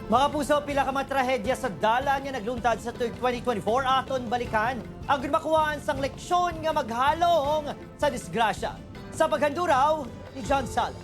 Mga puso, pila ka mga trahedya sa dalan nga nagluntad sa tuig 2024 aton balikan ang makuhaan sang leksyon nga maghalong sa disgrasya. Sa paghanduraw ni John Salo.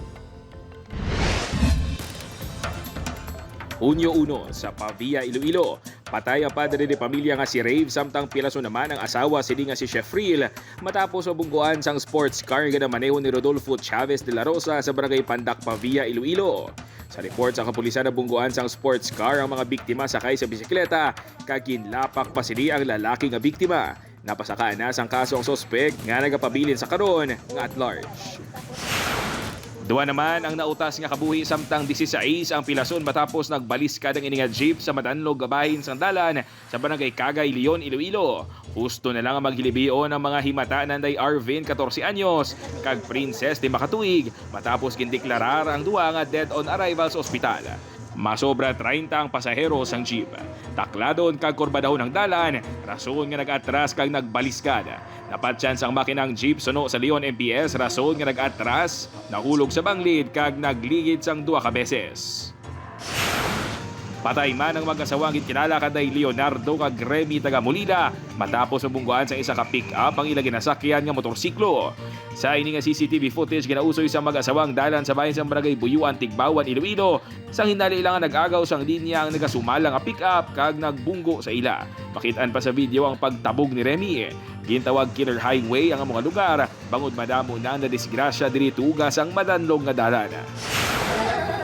Hunyo 1 sa Pavia, Iloilo. Patay ang padre de pamilya nga si Rave samtang pilaso naman ang asawa sini nga si Chef Real matapos mabungguan sang sports car nga maneho ni Rodolfo Chavez de la Rosa sa barangay Pandak, Pavia, Iloilo. Sa report sa kapulisan na bungguan sang sports car ang mga biktima sakay sa bisikleta kag ginlapak pa sini ang lalaki nga biktima. Napasakaan na sang kaso ang sospek nga nagapabilin sa karon nga at large. Duwa naman ang nautas nga kabuhi samtang 16 ang pilason matapos nagbaliskad ang ininga jeep sa madanlog gabahin sang dalan sa barangay Cagay, Leon, Iloilo. Husto na lang ang maghilibion ng mga himata nanday Arvin, 14 anyos, kag Princess di makatuig matapos gindeklarar ang duwa nga dead on arrival sa ospital. Masobra 30 ang pasahero sang jeep. Takladon kag kurbadahon ng dalan, rason nga nag-atras kag nagbaliskad. Napatsyan sang makinang jeep suno sa Leon MPS, rason nga nag-atras, nahulog sa banglid kag nagligid sang 2 ka beses. Patay man ang mag-asawang kinala kaday Leonardo kag Remy taga Molina matapos mabungguan sa isa ka pick-up ang ilang ginasakyan nga motorsiklo. Sa ini nga CCTV footage ginausoy sa mag-asawang dalan sa bahin sa barangay Buyuan, Tigbawan, Iloilo. Sang hinali ilang nag-agaw sang linya ang nagasumalang nga pick-up kag nagbunggo sa ila. Makitaan pa sa video ang pagtabog ni Remy. Gintawag killer highway ang mga lugar bangod madamo na disgrasya diri tugas ang madanlog nga dalan.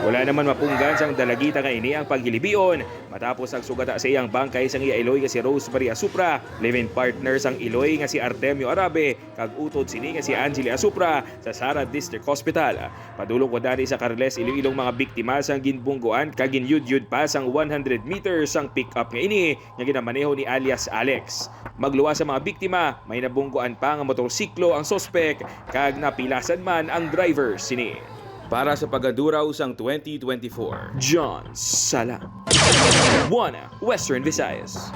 Wala naman mapunggan sang dalagita nga ini ang paghilibion matapos ang sugata sa iyang bangkay sang iya Iloy nga si Rosemary Asupra, living partner sang Iloy nga si Artemio Arabe, kag utod sini nga si Angeli Asupra sa Sara District Hospital. Padulong ko dani sa Carles Iloilong mga biktima sang ginbungguan kag ginyudyud pa sang 100 meters sang pick-up nga ini nga ginamaneho ni alias Alex. Magluwa sa mga biktima, may nabungguan pa nga motorsiklo ang sospek kag napilasan man ang driver sini. Para sa Pagaduraw sang 2024, John Sala, Buana, Western Visayas.